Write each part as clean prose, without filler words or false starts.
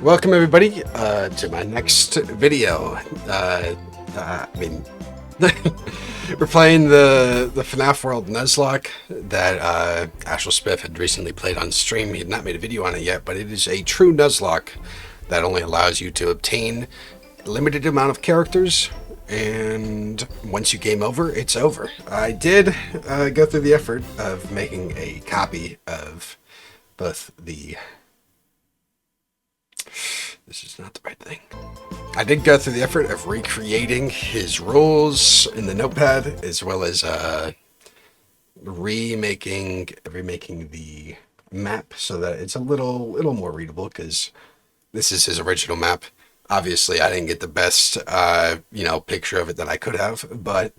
Welcome everybody to my next video. We're playing the FNaF world Nuzlocke that Astral Spiff had recently played on stream. He had not made a video on it yet, but it is a true Nuzlocke that only allows you to obtain a limited amount of characters, and once you game over, it's over. I did go through the effort of making a copy of both the... This is not the right thing. I did go through the effort of recreating his rules in the notepad, as well as remaking the map so that it's a little more readable, because this is his original map. Obviously, I didn't get the best picture of it that I could have, but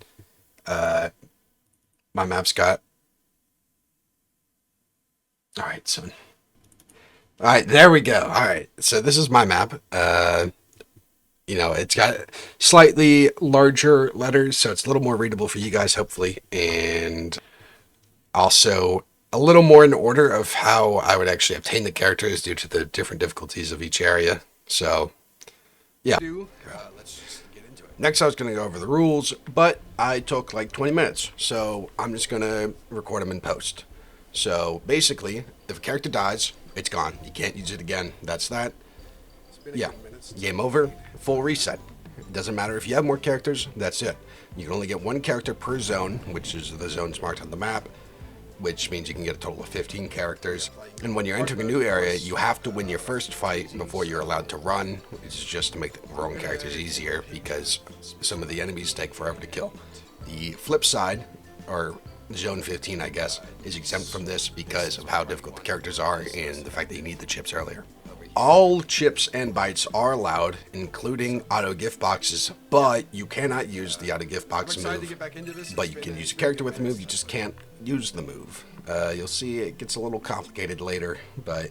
my map's got... All right, son. All right, there we go. All right, so this is my map. It's got slightly larger letters, so it's a little more readable for you guys, hopefully, and also a little more in order of how I would actually obtain the characters due to the different difficulties of each area. So, yeah. Let's just get into it. Next, I was going to go over the rules, but I took like 20 minutes, so I'm just going to record them in post. So, basically, if a character dies, it's gone. You can't use it again. That's that. Yeah. Game over. Full reset. It doesn't matter if you have more characters. That's it. You can only get one character per zone, which is the zones marked on the map, which means you can get a total of 15 characters. And when you're entering a new area, you have to win your first fight before you're allowed to run. It's just to make the wrong characters easier, because some of the enemies take forever to kill. The flip side, or Zone 15, I guess, is exempt from this because of how difficult the characters are and the fact that you need the chips earlier. All chips and bytes are allowed, including auto gift boxes, but you cannot use the auto gift box move. But you can use a character with the move, you just can't use the move. You'll see it gets a little complicated later, but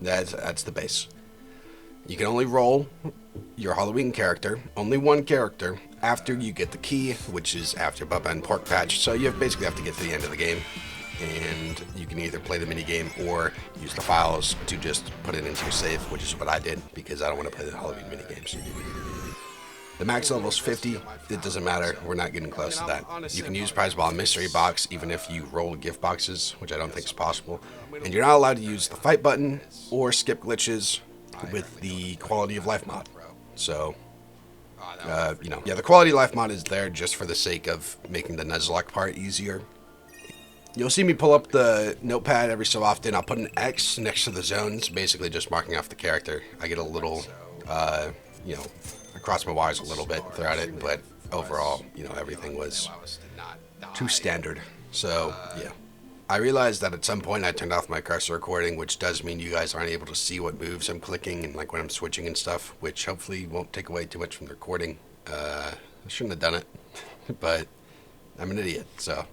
that's the base. You can only roll your Halloween character, only one character, after you get the key, which is after Bubba and Pork Patch. So you basically have to get to the end of the game, and you can either play the minigame or use the files to just put it into your save, which is what I did, because I don't want to play the Halloween minigames. The max level is 50. It doesn't matter. We're not getting close to that. You can use Prize Ball and Mystery Box even if you roll gift boxes, which I don't think is possible. And you're not allowed to use the fight button or skip glitches with the quality of life mod. So, the quality of life mod is there just for the sake of making the Nuzlocke part easier. You'll see me pull up the notepad every so often. I'll put an X next to the zones, basically just marking off the character. I get a little, I cross my wires a little bit throughout it, but overall, everything was too standard. So, yeah. I realized that at some point I turned off my cursor recording, which does mean you guys aren't able to see what moves I'm clicking and like when I'm switching and stuff, which hopefully won't take away too much from the recording. I shouldn't have done it, but I'm an idiot, so.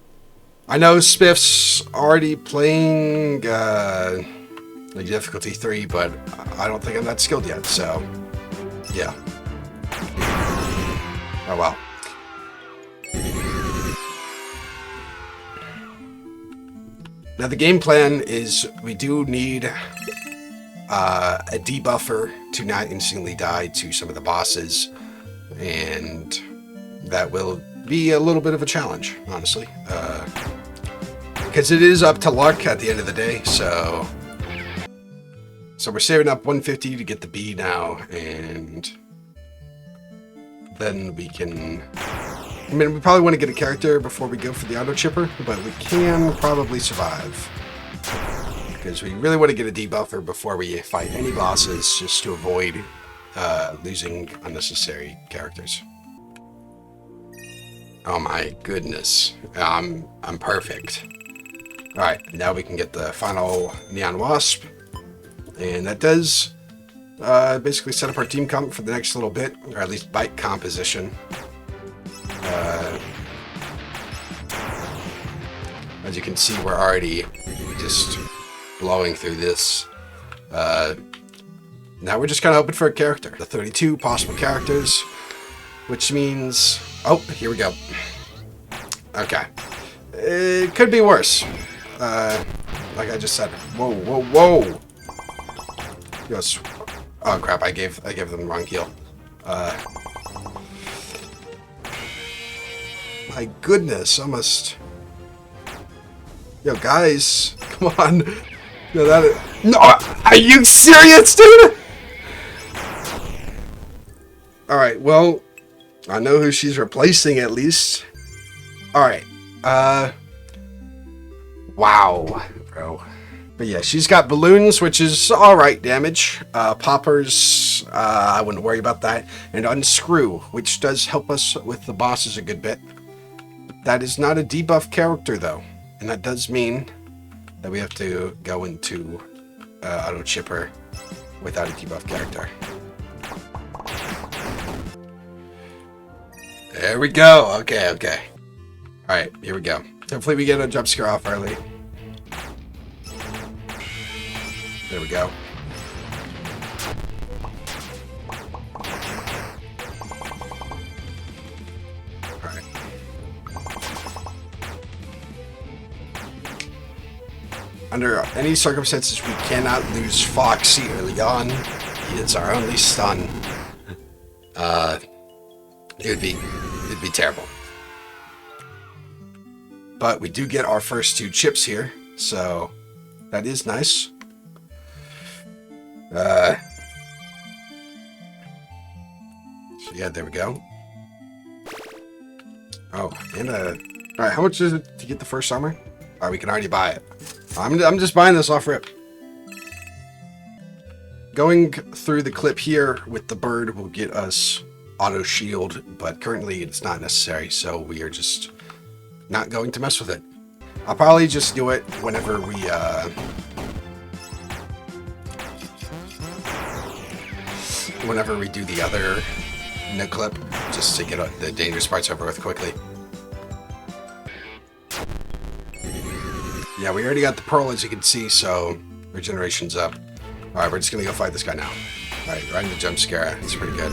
I know Spiff's already playing like difficulty 3, but I don't think I'm that skilled yet, so yeah. Oh well. Now the game plan is we do need a debuffer to not instantly die to some of the bosses, and that will be a little bit of a challenge, honestly, because it is up to luck at the end of the day. So we're saving up 150 to get the B now, and then we can... we probably want to get a character before we go for the auto chipper, but we can probably survive, because we really want to get a debuffer before we fight any bosses, just to avoid losing unnecessary characters. Oh my goodness, I'm perfect. All right, now we can get the final Neon Wasp, and that does basically set up our team comp for the next little bit, or at least bike composition. As you can see, we're already just blowing through this. Now we're just kind of hoping for a character. The 32 possible characters, which means... Oh, here we go. Okay. It could be worse. Like I just said. Whoa, whoa, whoa! Yes. Oh crap! I gave them the wrong heal. My goodness, almost. Yo, guys, come on. No, no, are you serious, dude? All right, well, I know who she's replacing at least. All right, wow, bro. But yeah, she's got balloons, which is all right damage. Poppers, I wouldn't worry about that. And unscrew, which does help us with the bosses a good bit. That is not a debuff character though, and that does mean that we have to go into auto chipper without a debuff character. There we go. Okay, okay. All right, here we go. Hopefully we get a jump scare off early. There we go. All right. Under any circumstances, we cannot lose Foxy early on. He is our only stun. It'd be terrible. But we do get our first 2 chips here, so that is nice. So yeah, there we go. Oh, and all right, how much is it to get the first armor? All right, we can already buy it. I'm just buying this off rip. Going through the clip here with the bird will get us auto shield, but currently it's not necessary, so we are just not going to mess with it. I'll probably just do it whenever we do the other no clip, just to get the dangerous parts over with quickly. Yeah, we already got the pearl, as you can see, so regeneration's up. All right, we're just gonna go fight this guy now. All right, right in the jump scare. It's pretty good.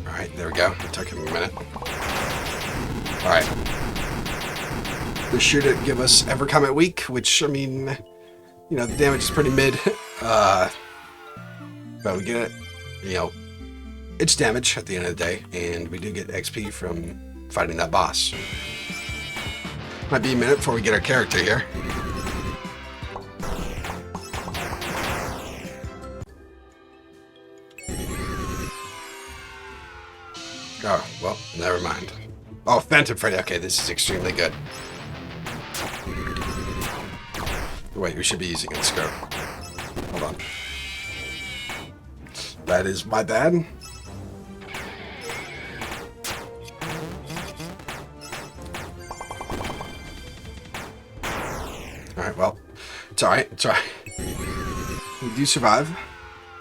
All right, there we go. It took him a minute. All right. This should give us ever comment weak, which, I mean, you know, the damage is pretty mid. But we get it, you know, it's damage at the end of the day, and we do get XP from fighting that boss. Might be a minute before we get our character here. Oh, well, never mind. Oh, Phantom Freddy. Okay, this is extremely good. Wait, we should be using it. Screw. Hold on. That is my bad. Alright, well, it's alright. It's alright. We do survive.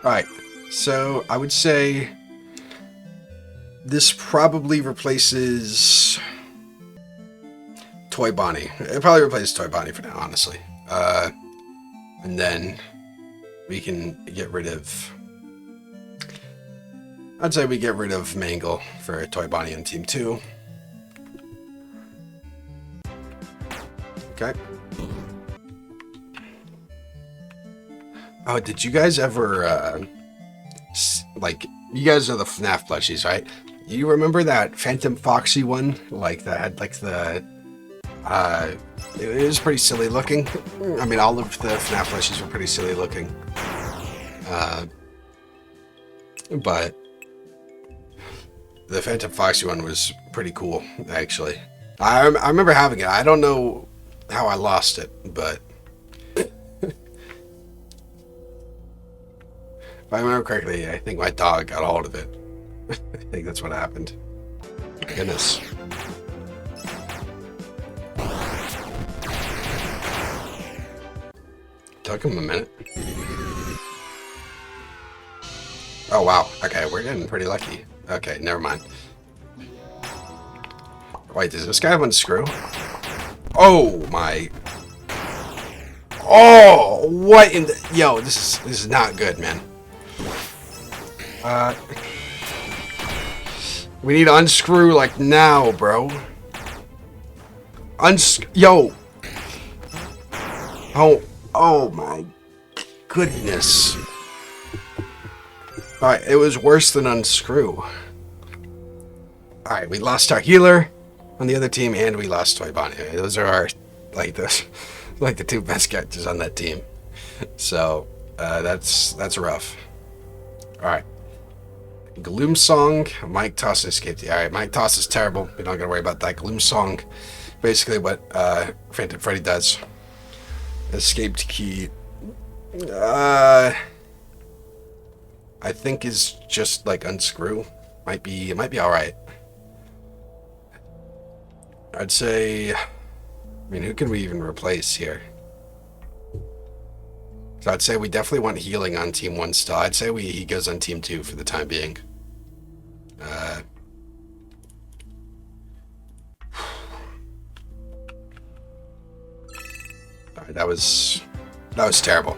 Alright, so I would say this probably replaces Toy Bonnie. It probably replaces Toy Bonnie for now, honestly. And then we can get rid of... I'd say we get rid of Mangle for Toy Bonnie on Team 2. Okay. Oh, did you guys ever, like, you guys are the FNaF plushies, right? You remember that Phantom Foxy one? Like, that had, like, the... it was pretty silly looking. I mean, all of the FNaF plushies were pretty silly looking. But the Phantom Foxy one was pretty cool, actually. I remember having it. I don't know how I lost it, but... If I remember correctly, I think my dog got a hold of it. I think that's what happened. Goodness. Took him a minute. Oh, wow. Okay, we're getting pretty lucky. Okay, never mind. Wait, does this guy have unscrew? Oh, my... Oh, what in the... Yo, this is not good, man. We need to unscrew, like, now, bro. Yo. Oh my goodness. Alright, it was worse than unscrew. Alright, we lost our healer on the other team, and we lost Toy Bonnie. Those are our, like the two best characters on that team. So, that's rough. Alright. Gloom Song, Mike Toss escaped. Alright, Mike Toss is terrible. We don't gotta worry about that. Gloom Song, basically what Phantom Freddy does. Escaped key. I think is just like unscrew. Might be alright. I'd say, I mean, who can we even replace here? So I'd say we definitely want healing on team 1 still. I'd say he goes on team 2 for the time being. Alright, that was terrible.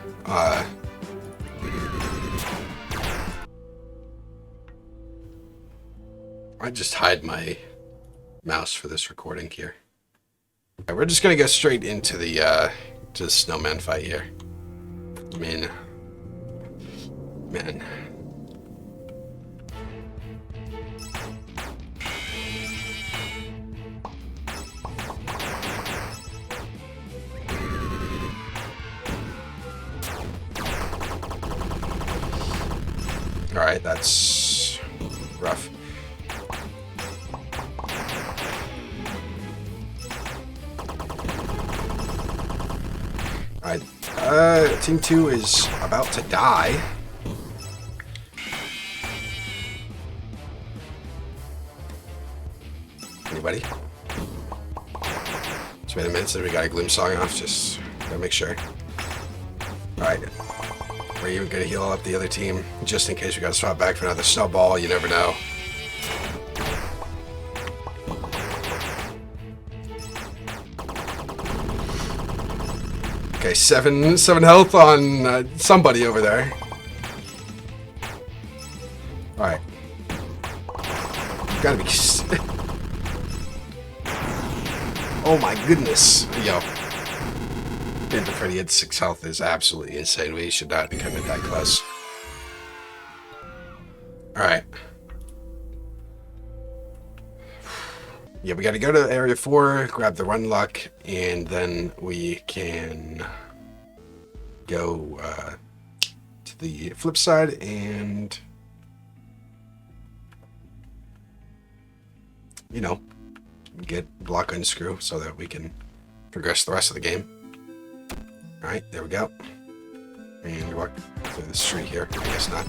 I just hide my mouse for this recording here. Right, we're just gonna go straight into the snowman fight here. I mean, man. Alright, that's rough. Alright, team 2 is about to die. Anybody? Just wait a minute, so we got a Gloom Song off, just gotta make sure. Alright. We're even gonna heal up the other team, just in case we gotta swap back for another snowball, you never know. Okay, seven health on somebody over there. Alright. Gotta be... Oh my goodness. Yo. Phantom Freddy at 6 health is absolutely insane. We should not be coming that close. Alright. Yeah, we gotta go to area 4, grab the run luck, and then we can go to the flip side and, you know, get block unscrew so that we can progress the rest of the game. Alright, there we go. And we walk through the street here. I guess not.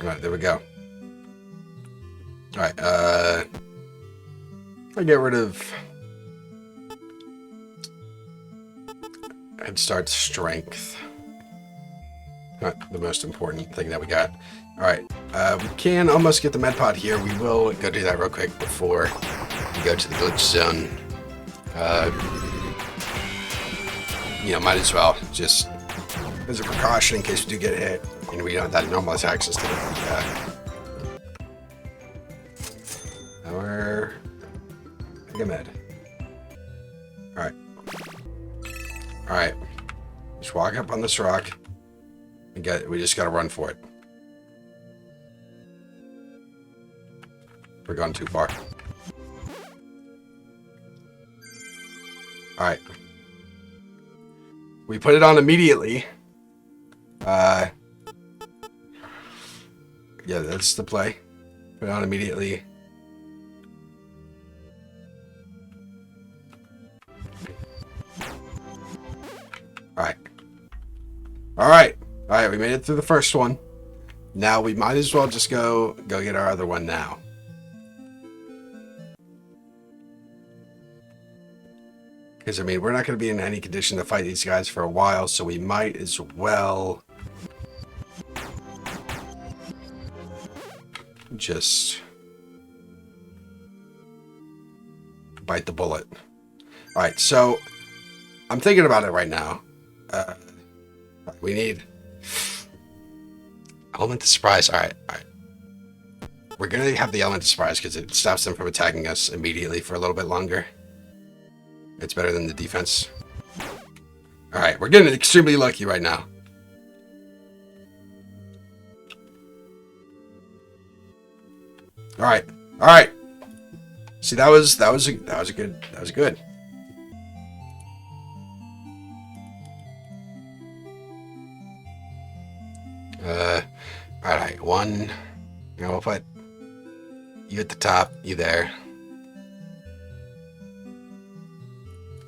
Alright, there we go. Alright, I get rid of Head Start Strength. Not the most important thing that we got. Alright, we can almost get the med pod here. We will go do that real quick before we go to the glitch zone. You know, might as well, just as a precaution in case we do get hit. And we don't have that normal access to our med. Alright. Alright. Just walk up on this rock. We just gotta run for it. We're going too far. Alright. We put it on immediately. Yeah, that's the play. Put it on immediately. Alright. Alright. Alright, we made it through the first one. Now we might as well just go get our other one now. Because, I mean, we're not going to be in any condition to fight these guys for a while, so we might as well just bite the bullet. Alright, so I'm thinking about it right now. We need element of surprise. Alright, alright. We're going to have the element of surprise because it stops them from attacking us immediately for a little bit longer. It's better than the defense. Alright, we're getting extremely lucky right now. Alright, alright. See, that was good. Alright, one. You know, we'll put you at the top, you there.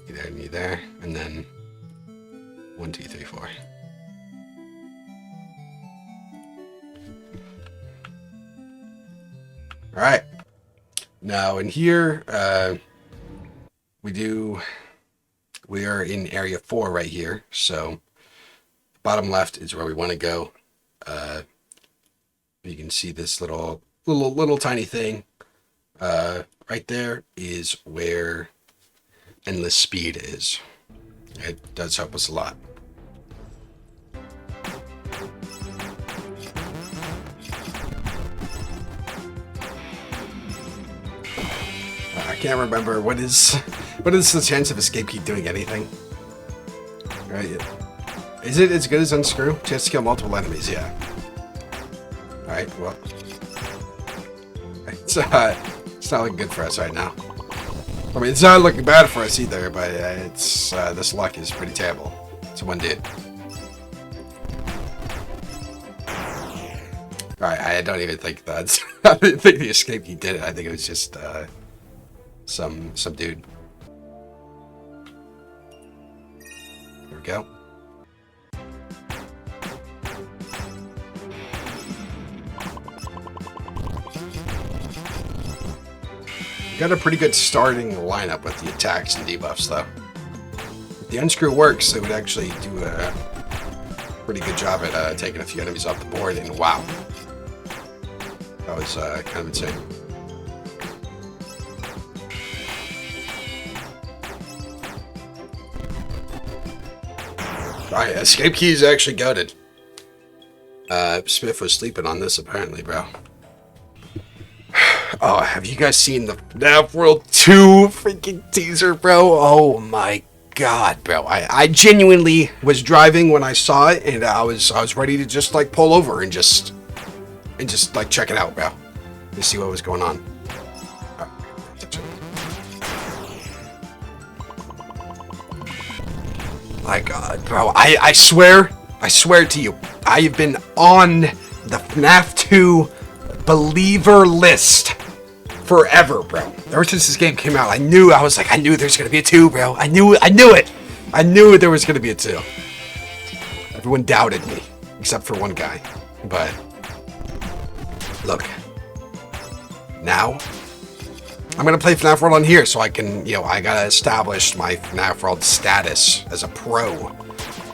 You there and you there. And then 1, 2, 3, 4. Alright. Now in here, we are in area 4 right here. So bottom left is where we want to go. You can see this little tiny thing. Right there is where endless speed is. It does help us a lot. I can't remember what is the chance of escape key doing anything. Right? Is it as good as unscrew? Chance to kill multiple enemies, yeah. Alright, well. It's not looking good for us right now. I mean, it's not looking bad for us either, but it's this luck is pretty terrible. It's one dude. Alright, I don't even think that's... I didn't think the escape key did it. I think it was just some dude. There we go. Got a pretty good starting lineup with the attacks and debuffs, though. If the unscrew works, it would actually do a pretty good job at taking a few enemies off the board, and wow. That was kind of insane. Alright, escape key is actually goated. Smith was sleeping on this, apparently, bro. Oh, have you guys seen the FNaF World 2 freaking teaser, bro? Oh my god, bro. I genuinely was driving when I saw it, and I was ready to just like pull over and just like check it out, bro. To see what was going on. My god, bro. I swear to you, I have been on the FNaF 2 believer list forever, bro. Ever since this game came out, I knew there's gonna be a 2, bro. I knew it. I knew there was gonna be a 2. Everyone doubted me, except for one guy. But look, now I'm gonna play FNaF World on here, so I can, I gotta establish my FNaF World status as a pro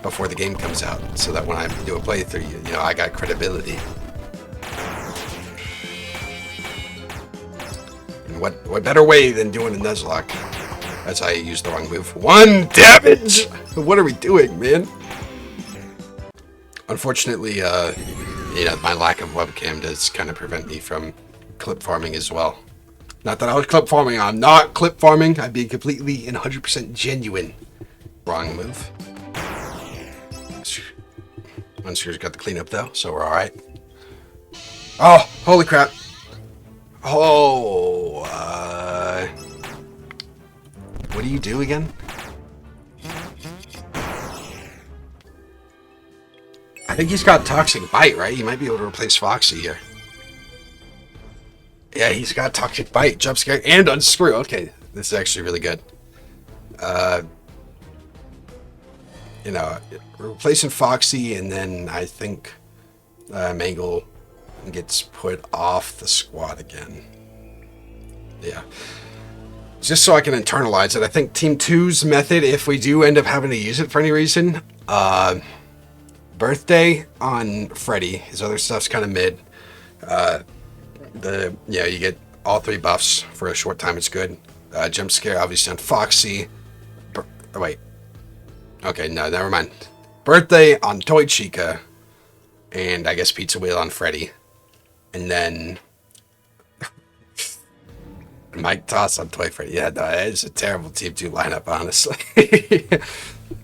before the game comes out, so that when I do a playthrough, I got credibility. What better way than doing a Nuzlocke? As I used the wrong move. 1 damage! What are we doing, man? Unfortunately, my lack of webcam does kind of prevent me from clip farming as well. Not that I was clip farming. I'm not clip farming. I'm being completely and 100% genuine. Wrong move. Unscrew's got the cleanup though, so we're alright. Oh, holy crap. Oh, what do you do again? I think he's got Toxic Bite, right? He might be able to replace Foxy here. Yeah, he's got Toxic Bite, Jump Scare, and Unscrew. Okay, this is actually really good. Replacing Foxy, and then I think Mangle gets put off the squad again. Yeah. Just so I can internalize it, I think Team 2's method, if we do end up having to use it for any reason, Birthday on Freddy. His other stuff's kind of mid. You get all 3 buffs for a short time. It's good. Jump Scare, obviously, on Foxy. Wait. Okay, no, never mind. Birthday on Toy Chica. And I guess Pizza Wheel on Freddy. And then Mike Toss on Toy Freddy. Yeah, no, it's a terrible Team 2 lineup, honestly.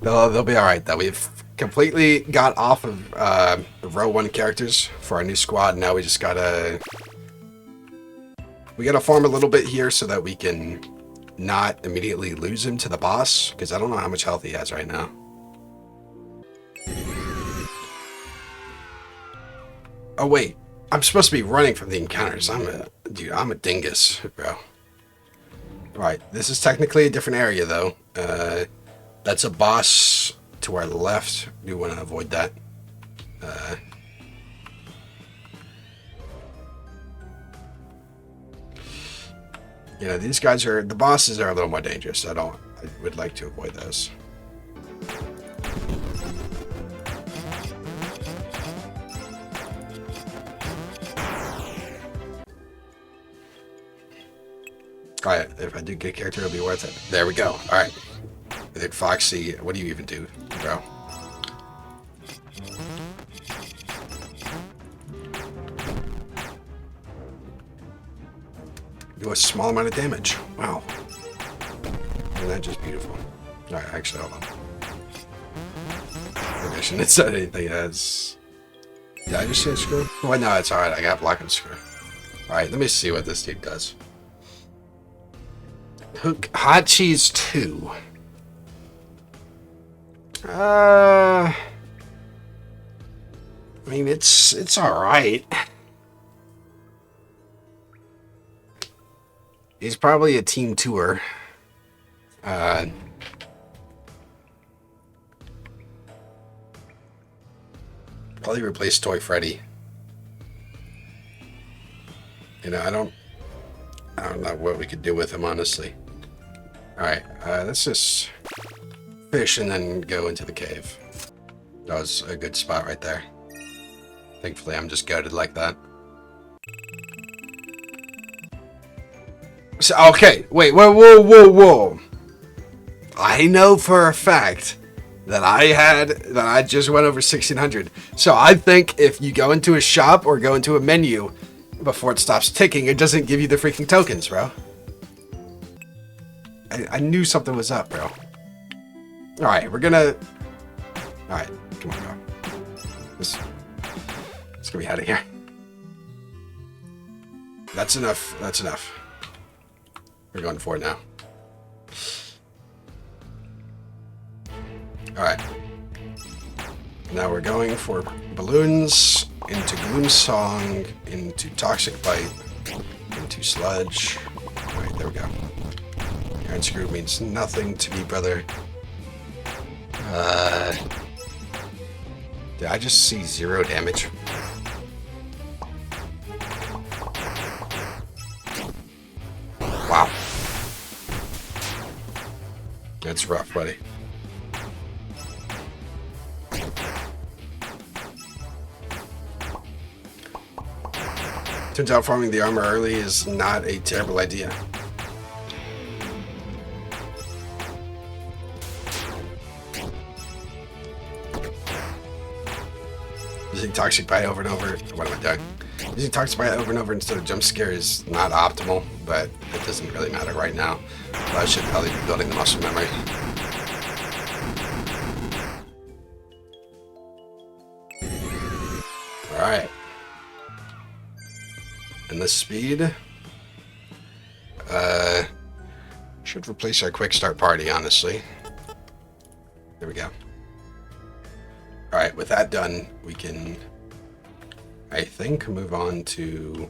They'll be alright, though. We've completely got off of row 1 characters for our new squad. Now we just gotta... We gotta farm a little bit here so that we can not immediately lose him to the boss, because I don't know how much health he has right now. Oh, wait. I'm supposed to be running from the encounters. Dude, I'm a dingus, bro. Right, this is technically a different area, though. That's a boss to our left. We want to avoid that. You know, these guys are... The bosses are a little more dangerous. I would like to avoid those. Alright, if I do get a character, it'll be worth it. There we go. Alright. I think Foxy... What do you even do, bro? Do a small amount of damage. Wow. Isn't that just beautiful? Alright, actually, hold on. Maybe I shouldn't have said anything as... Did I just say screw? Well, no, it's alright. I got block and screw. Alright, let me see what this dude does. Hook Hot Cheese 2. I mean, it's alright. He's probably a team tour. Probably replace Toy Freddy. You know, I don't know what we could do with him, honestly. Alright, let's just fish and then go into the cave. That was a good spot right there. Thankfully, I'm just goated like that. So, okay, wait, whoa. I know for a fact that I just went over 1600. So I think if you go into a shop or go into a menu before it stops ticking, it doesn't give you the freaking tokens, bro. I knew something was up, bro. Alright, we're gonna... Alright, come on, bro. Let's get me out of here. That's enough. That's enough. We're going for it now. Alright. Now we're going for balloons, into Gloom Song, into Toxic Bite, into Sludge. Alright, there we go. Iron Screw means nothing to me, brother. Did I just see 0 damage? Wow. That's rough, buddy. Turns out farming the armor early is not a terrible idea. Using Toxic Bite over and over. What am I doing? Using Toxic Bite over and over instead of Jump Scare is not optimal, but it doesn't really matter right now. But I should probably be building the muscle memory. Alright. And the speed should replace our quick start party, honestly. There we go. Alright, with that done, we can, I think, move on to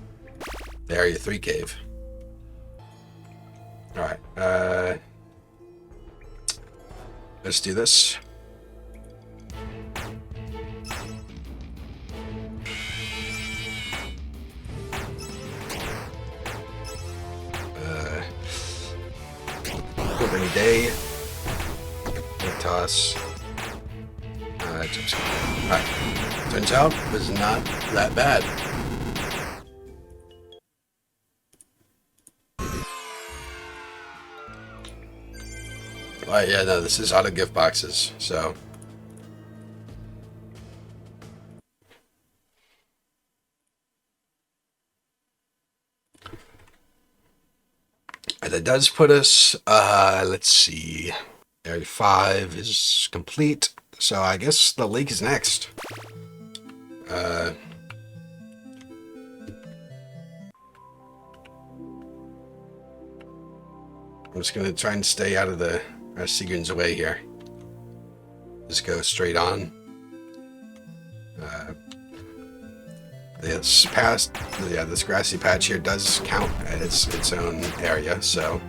the Area 3 cave. Alright, let's do this. Good rainy day. Big toss. Alright. Turns out it was not that bad. Alright, yeah, no, this is auto gift boxes, so. And that does put us, let's see, Area 5 is complete, so I guess the lake is next. I'm just going to try and stay out of the Seagun's way here. Just go straight on. This grassy patch here does count as its own area, so.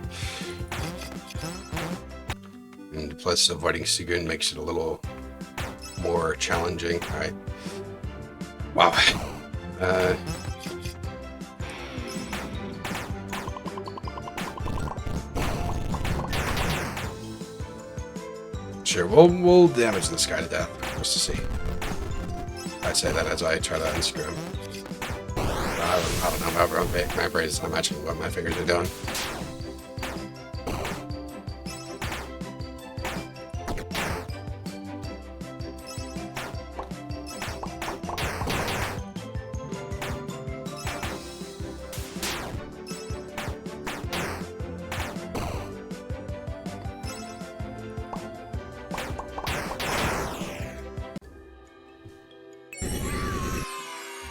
And plus, avoiding Seagun makes it a little more challenging. All right. Wow. Sure, we'll damage this guy to death just to see. I say that as I try to unscrew him. I don't know. My brain is not matching what my fingers are doing.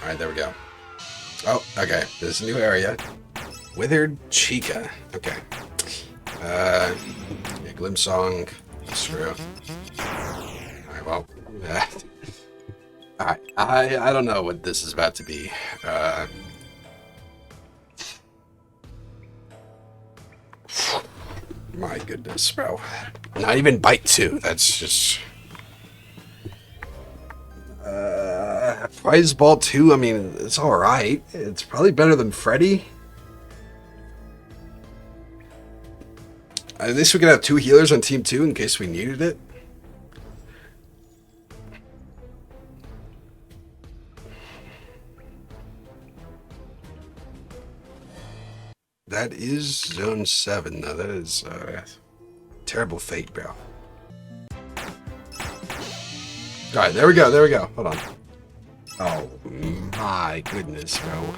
Alright, there we go. Oh, okay. There's a new area. Withered Chica. Okay. Yeah, Glim Song. Screw. Alright, well. Alright. I don't know what this is about to be. My goodness, bro. Not even Bite 2. That's just... Prize Ball 2, I mean, it's alright. It's probably better than Freddy. At least we could have 2 healers on Team 2 in case we needed it. That is Zone 7, though. That is terrible fate, bro. Alright, there we go, there we go. Hold on. Oh my goodness, bro.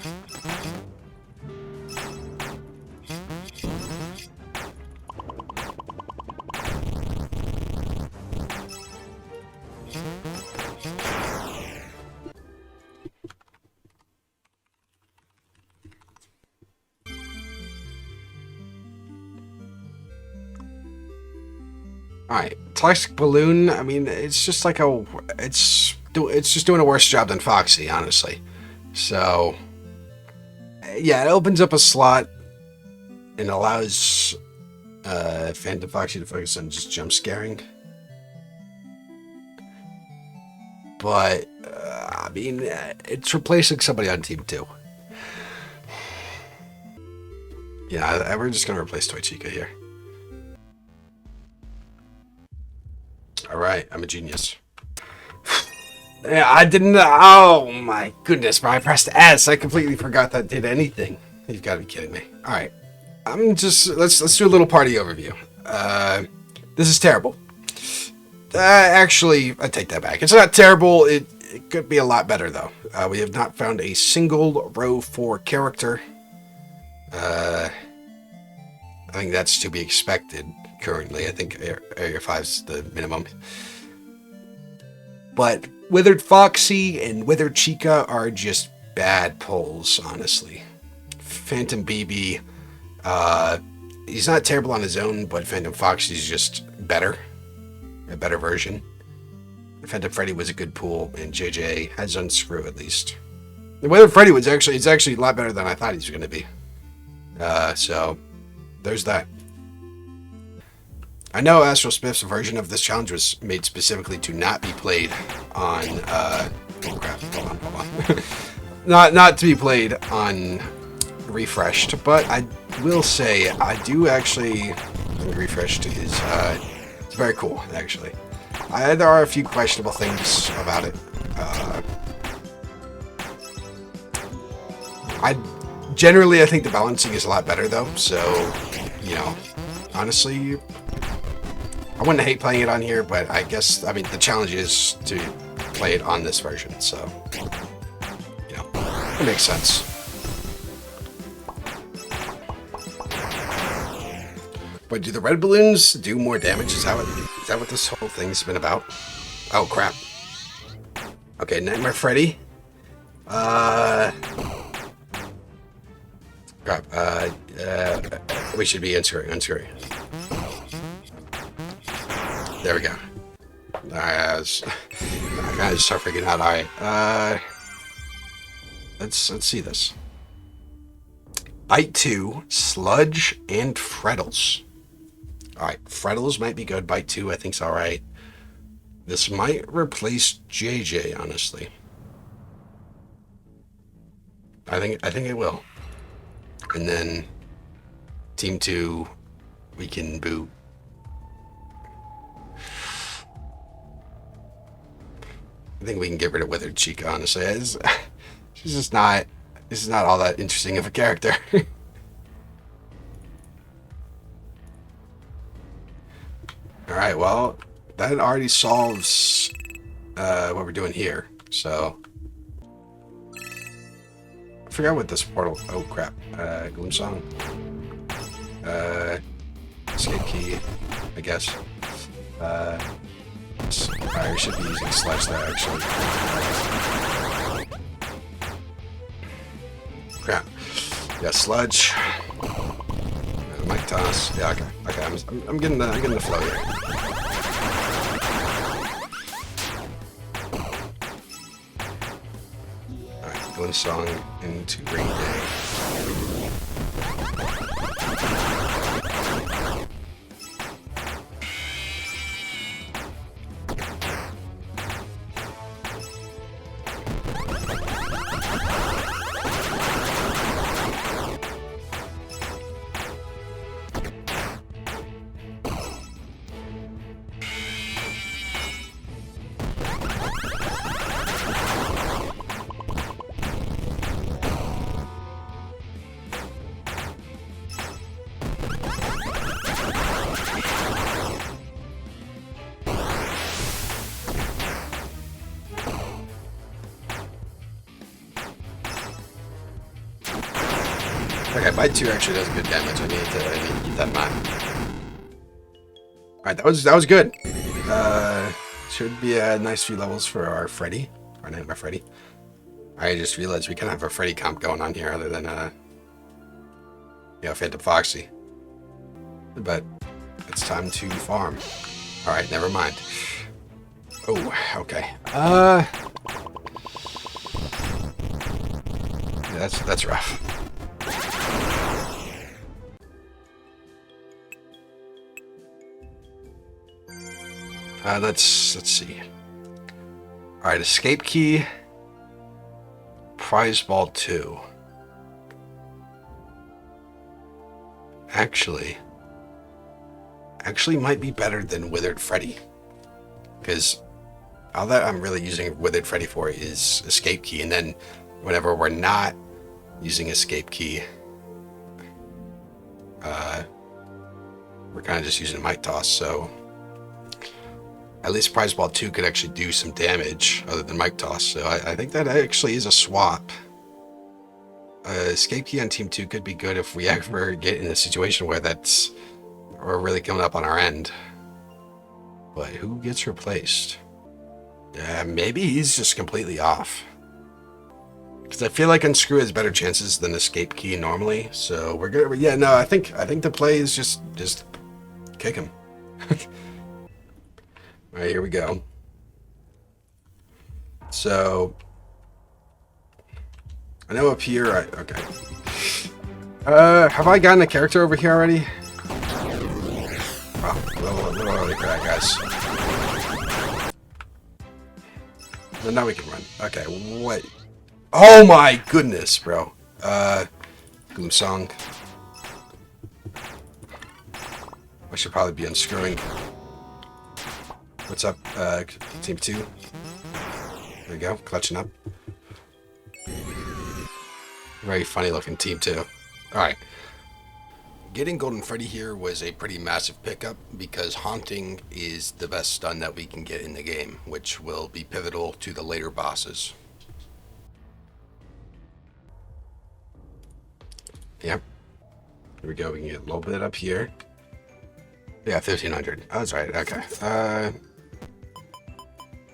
Alright, Toxic Balloon, I mean, it's just like it's just doing a worse job than Foxy, honestly. So, yeah, it opens up a slot and allows Phantom Foxy to focus on just jump scaring. But, I mean, it's replacing somebody on Team 2. Yeah, we're just going to replace Toy Chica here. Alright, I'm a genius. Yeah, I didn't. Oh my goodness, bro. I pressed S. I completely forgot that did anything. You've got to be kidding me. Alright. I'm just. Let's do a little party overview. This is terrible. Actually, I take that back. It's not terrible. It could be a lot better, though. We have not found a single row 4 character. I think that's to be expected currently. I think Area 5 is the minimum. But Withered Foxy and Withered Chica are just bad pulls, honestly. Phantom BB, he's not terrible on his own, but Phantom Foxy's just better. A better version. Phantom Freddy was a good pull, and JJ has Unscrew at least. The Withered Freddy was it's actually a lot better than I thought he was going to be. So, there's that. I know Astral Smith's version of this challenge was made specifically to not be played on, oh crap, hold on. not to be played on Refreshed, but I will say, I do actually, Refreshed is, it's very cool, actually. There are a few questionable things about it. Generally, I think the balancing is a lot better, though, so, you know, honestly, I wouldn't hate playing it on here, but I guess, I mean, the challenge is to play it on this version, so, you know, it makes sense. But do the red balloons do more damage? Is that what this whole thing's been about? Oh, crap. Okay, Nightmare Freddy. Crap. We should be unscrewing. There we go. I kind of start freaking out. Alright. Let's see this. Bite 2, Sludge, and Freddles. Alright, Freddles might be good. Bite 2, I think's alright. This might replace JJ, honestly. I think it will. And then Team 2, we can boot. I think we can get rid of Withered Chica, honestly. She's just not... This is not all that interesting of a character. Alright, well, that already solves what we're doing here. So... I forgot what this portal... Oh, crap. Gloom Song. Escape Key, I guess. I should be using Sledge there, actually. Crap. Yeah, Sludge. Mic Toss. Yeah, okay. I'm getting the flow here. Alright, Gloom Song into Green Day. Okay, Bite 2 actually does good damage. I need to keep that in mind. Alright, that was good. Should be a nice few levels for our Freddy. Our Nightmare Freddy. I just realized we kind of have a Freddy comp going on here other than Phantom Foxy. But it's time to farm. Alright, never mind. Oh, okay. Yeah, that's rough. Let's see. Alright, Escape Key. Prize Ball 2. Actually might be better than Withered Freddy. Because all that I'm really using Withered Freddy for is Escape Key. And then whenever we're not using Escape Key, we're kind of just using Mic Toss. So at least Prize Ball 2 could actually do some damage other than Mic Toss. So I think that actually is a swap. Escape Key on Team 2 could be good if we ever get in a situation where we're really coming up on our end. But who gets replaced? Yeah, maybe he's just completely off. Because I feel like Unscrew has better chances than Escape Key normally. So we're good. Yeah, no, I think the play is just kick him. All right, here we go. So I know up here. Okay. Have I gotten a character over here already? Oh, a little early for that, guys. Well, now we can run. Okay, what? Oh my goodness, bro. Gloom Song. I should probably be unscrewing. What's up, Team 2? There we go, clutching up. Very funny looking Team 2. Alright. Getting Golden Freddy here was a pretty massive pickup because Haunting is the best stun that we can get in the game, which will be pivotal to the later bosses. Yep. Here we go, we can get a little bit up here. Yeah, 1,500. Oh, that's right. Okay.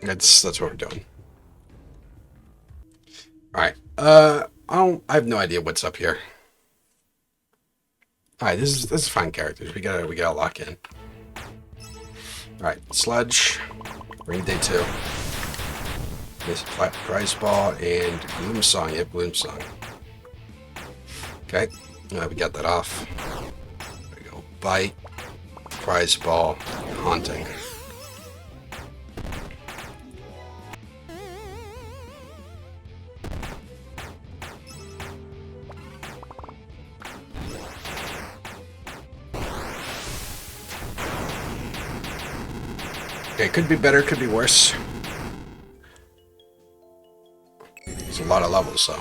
That's what we're doing. All right. I have no idea what's up here. All right, this is fine characters. We gotta lock in. All right, Sludge, Rain Day 2. This flat prize ball and Bloom Song. Yeah, Bloom Song. Okay, we got that off. There we go. Bite, prize ball, haunting. Okay, could be better, could be worse. There's a lot of levels, so.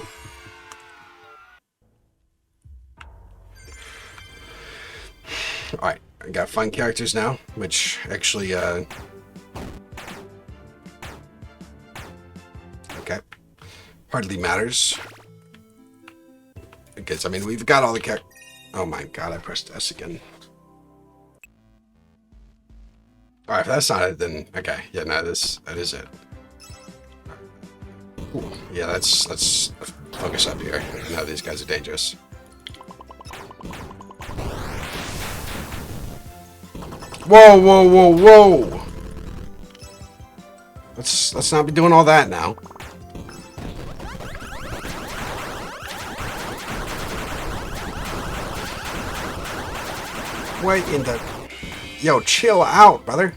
Alright, I got fun characters now, which actually, okay. Hardly matters. Because, I mean, we've got all the characters. Oh my god, I pressed S again. Alright, if that's not it, then, okay. Yeah, no, that is it. Ooh, yeah, let's focus up here. I know these guys are dangerous. Whoa, whoa, whoa, whoa! Let's not be doing all that now. What in the... Yo, chill out, brother.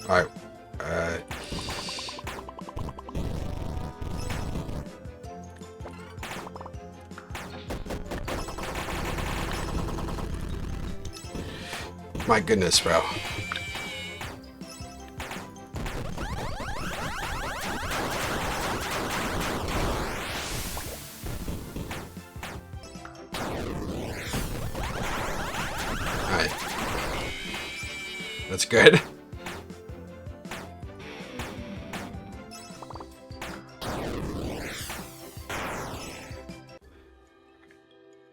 Alright. My goodness, bro. Alright. That's good.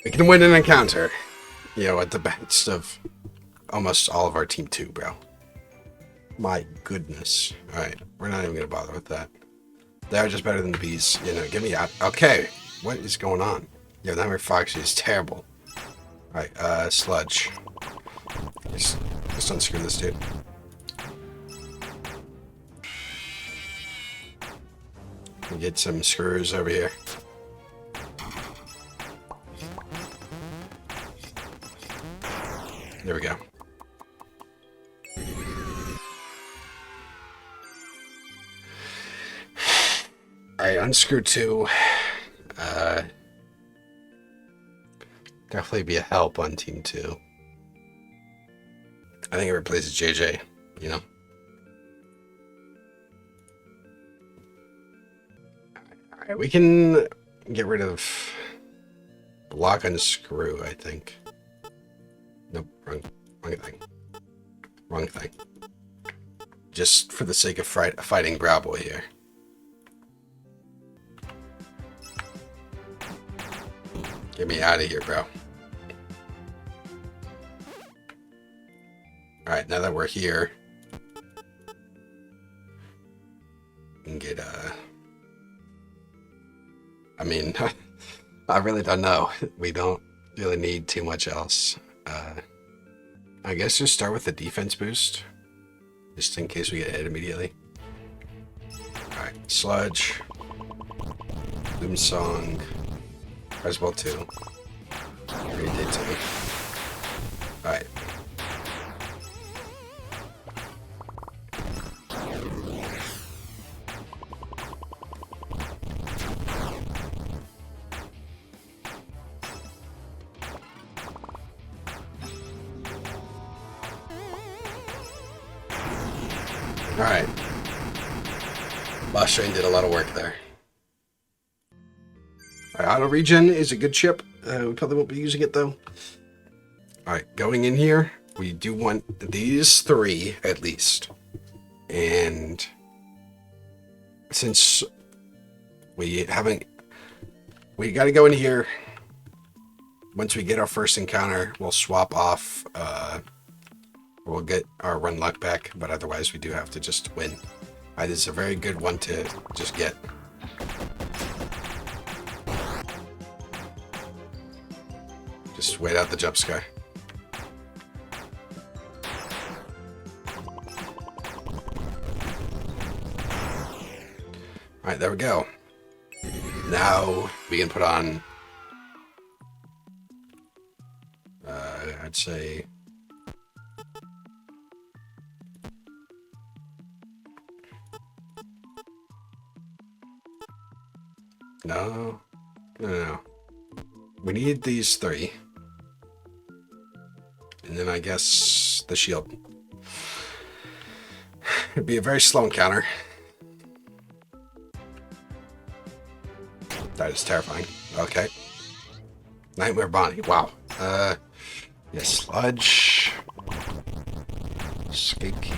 We can win an encounter. You know, at the best of almost all of our team 2, bro. My goodness. Alright, we're not even gonna bother with that. They're just better than the bees. You know, get me out. Okay, what is going on? Yo, Nightmare Foxy is terrible. Alright, Sludge. Just unscrew this dude. Get some screws over here. There we go. Alright, unscrew 2. Definitely be a help on team 2. I think it replaces JJ, you know? Alright, we can get rid of lock and screw, I think. Nope, wrong thing. Wrong thing. Just for the sake of fighting Browboy here. Get me out of here, bro. Alright, now that we're here, we can get, I mean, I really don't know. We don't really need too much else. I guess just start with the defense boost, just in case we get hit immediately. Alright, Sludge, Bloom Song, Presball 2, Rain Day 2. Alright. Alright. Boss Train did a lot of work there. Alright, Auto Regen is a good chip. We probably won't be using it though. Alright, going in here we do want these 3 at least. And since we haven't, we got to go in here. Once we get our first encounter, we'll swap off. We'll get our run luck back, but otherwise we do have to just win. This is a very good one to just get. Just wait out the jump scare. Alright, there we go. Now we can put on, I'd say, no. We need these 3. And then I guess the shield. It'd be a very slow encounter. That is terrifying. Okay. Nightmare Bonnie. Wow. Yes, sludge. Escape key.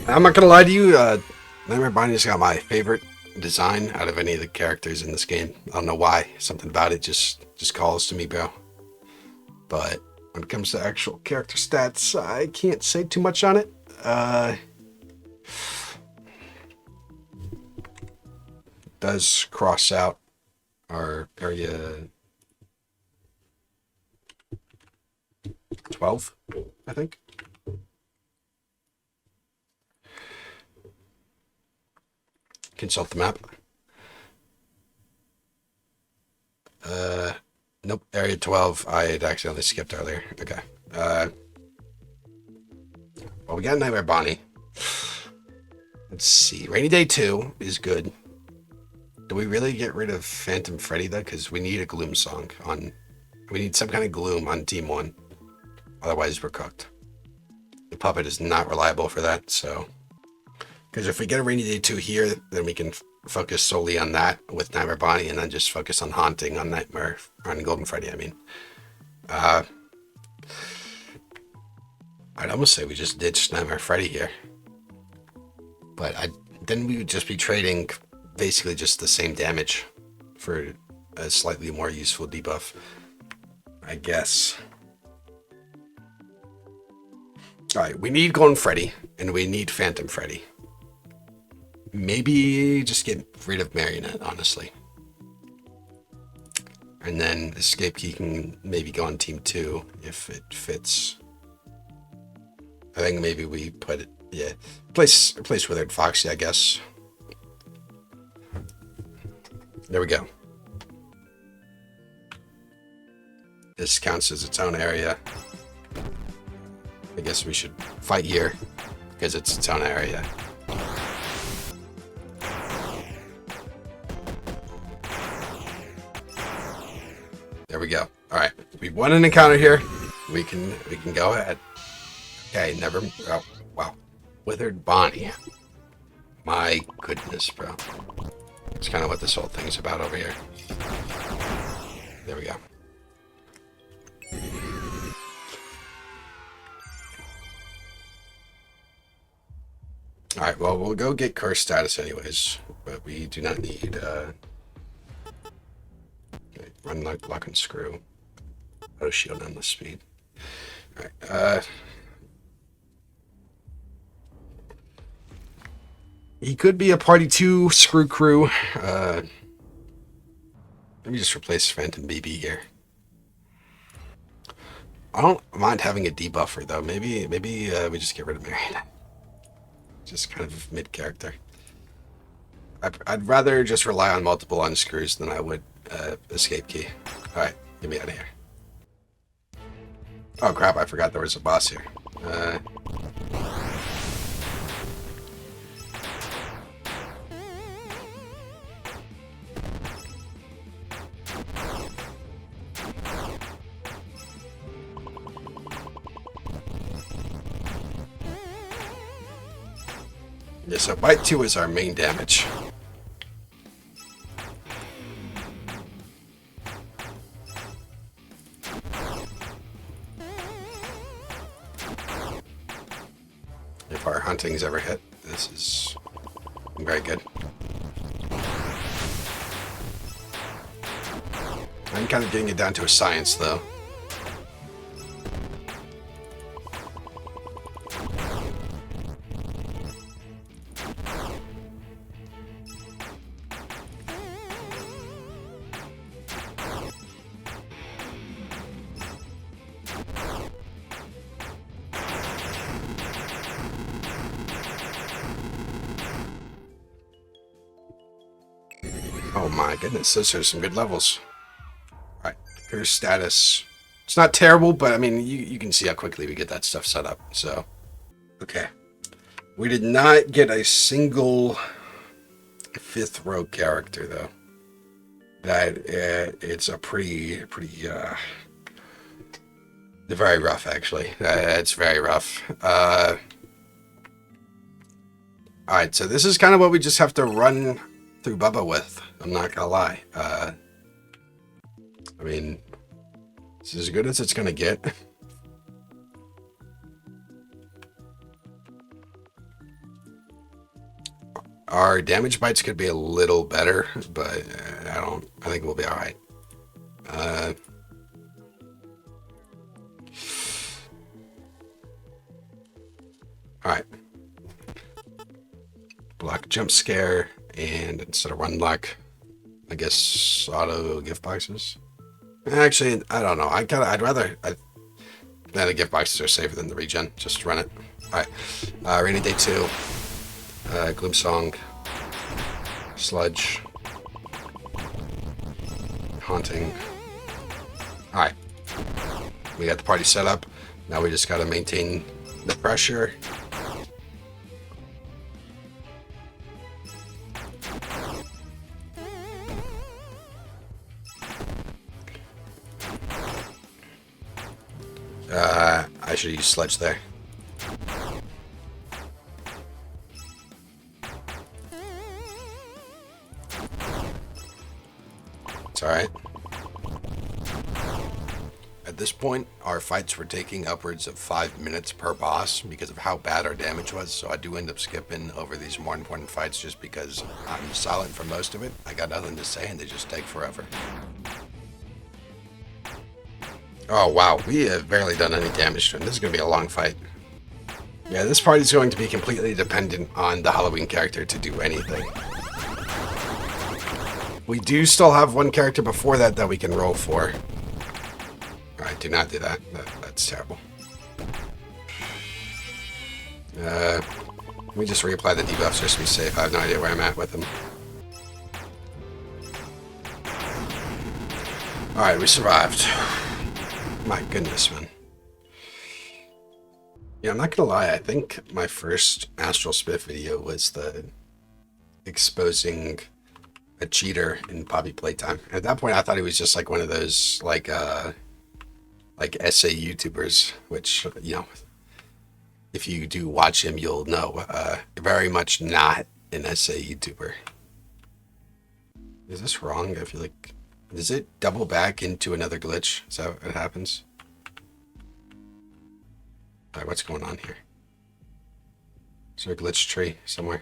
I'm not gonna lie to you, Nightmare Bonnie's got my favorite design out of any of the characters in this game. I don't know why. Something about it just calls to me, bro. But when it comes to actual character stats, I can't say too much on it. Does cross out our area 12, I think. Consult the map. Nope, area 12. I had accidentally skipped earlier. Okay. Well, we got Nightmare Bonnie. Let's see. Rainy Day 2 is good. Do we really get rid of Phantom Freddy though? Because we need a gloom song on. We need some kind of gloom on Team 1. Otherwise, we're cooked. The puppet is not reliable for that, so. Because if we get a Rainy Day 2 here, then we can focus solely on that with Nightmare Bonnie and then just focus on Haunting on Nightmare, on Golden Freddy, I mean. I'd almost say we just ditched Nightmare Freddy here. But then we would just be trading basically just the same damage for a slightly more useful debuff, I guess. Alright, we need Golden Freddy, and we need Phantom Freddy. Maybe just get rid of Marionette, honestly. And then Escape Key can maybe go on Team 2 if it fits. I think maybe we put it, yeah. Replace Withered Foxy, I guess. There we go. This counts as its own area. I guess we should fight here because it's its own area. There we go. All right, we won an encounter here. We can go ahead. Okay, never. Oh, wow, Withered Bonnie. My goodness, bro. It's kind of what this whole thing's about over here. There we go. All right. Well, we'll go get curse status anyways, but we do not need. Run lock and screw. Auto shield on the speed. Alright, he could be a party 2 screw crew. Let me just replace Phantom BB here. I don't mind having a debuffer though. Maybe we just get rid of Marion. Just kind of mid character. I'd rather just rely on multiple unscrews than I would escape key. Alright, get me out of here. Oh crap, I forgot there was a boss here. Yeah, so bite 2 is our main damage. If our hunting's ever hit, this is very good. I'm kind of getting it down to a science, though. Oh my goodness, those are some good levels. Alright, here's status. It's not terrible, but I mean, you can see how quickly we get that stuff set up, so. Okay. We did not get a single 5th row character, though. That, it's a pretty, very rough, actually. It's very rough. Alright, so this is kind of what we just have to run through Bubba with. I'm not gonna lie. I mean, it's as good as it's gonna get. Our damage bites could be a little better, but I think we'll be alright. Alright. Block jump scare, and instead of run block, I guess auto gift boxes. Actually, I don't know. I'd rather. The gift boxes are safer than the regen. Just run it. Alright. Rainy Day 2. Gloom Song. Sludge. Haunting. Alright. We got the party set up. Now we just gotta maintain the pressure. I should use Sledge there. It's alright. At this point, our fights were taking upwards of 5 minutes per boss because of how bad our damage was, so I do end up skipping over these more important fights just because I'm silent for most of it. I got nothing to say and they just take forever. Oh wow, we have barely done any damage to him. This is going to be a long fight. Yeah, this party is going to be completely dependent on the Halloween character to do anything. We do still have one character before that we can roll for. Alright, do not do that. That's terrible. Let me just reapply the debuffs just to be safe. I have no idea where I'm at with them. Alright, we survived. My goodness, man. Yeah, I'm not gonna lie, I think my first Astral Spiff video was the exposing a cheater in Poppy Playtime. At that point, I thought he was just like one of those like essay YouTubers, which, you know, if you do watch him, you'll know, very much not an essay YouTuber. Is this wrong? I feel like, does it double back into another glitch? Is that what happens? Alright, what's going on here? Is there a glitch tree somewhere?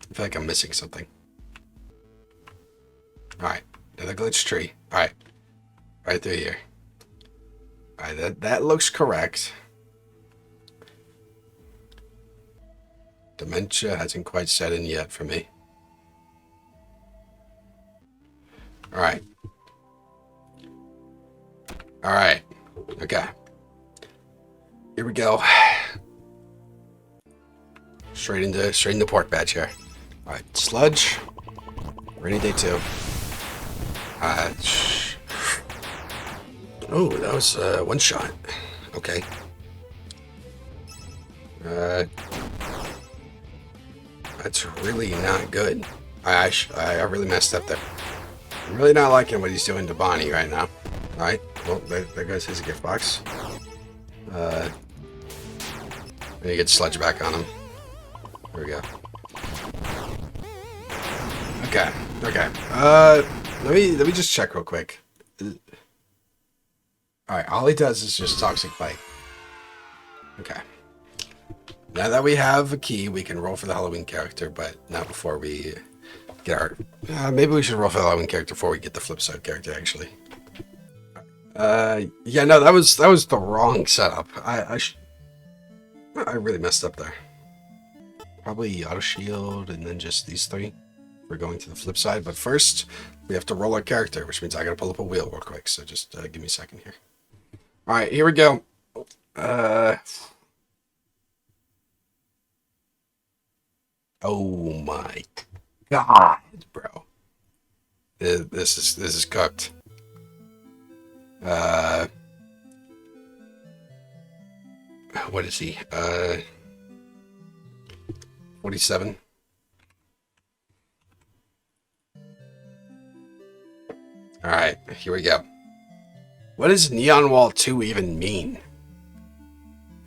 I feel like I'm missing something. Alright, another glitch tree. Alright, right through here. Alright, that looks correct. Dementia hasn't quite set in yet for me. Alright. Alright. Okay. Here we go. Straight into pork badge here. Alright, Sludge. Rainy Day 2. Oh, that was one shot. Okay. That's really not good. I really messed up there. I'm really not liking what he's doing to Bonnie right now. Alright, well, there goes his gift box. And you get sludge back on him. There we go. Okay. Okay. Let me just check real quick. Alright, all he does is just Toxic Bite. Okay. Now that we have a key, we can roll for the Halloween character, but not before we get our... maybe we should roll for the Halloween character before we get the flip side character, actually. Yeah, no, that was the wrong setup. I really messed up there. Probably auto shield and then just these three. We're going to the flip side, but first we have to roll our character, which means I gotta pull up a wheel real quick. So just give me a second here. All right, here we go. Oh my God, bro. This is cooked. What is he? 47. All right, here we go. What does Neon Wall 2 even mean?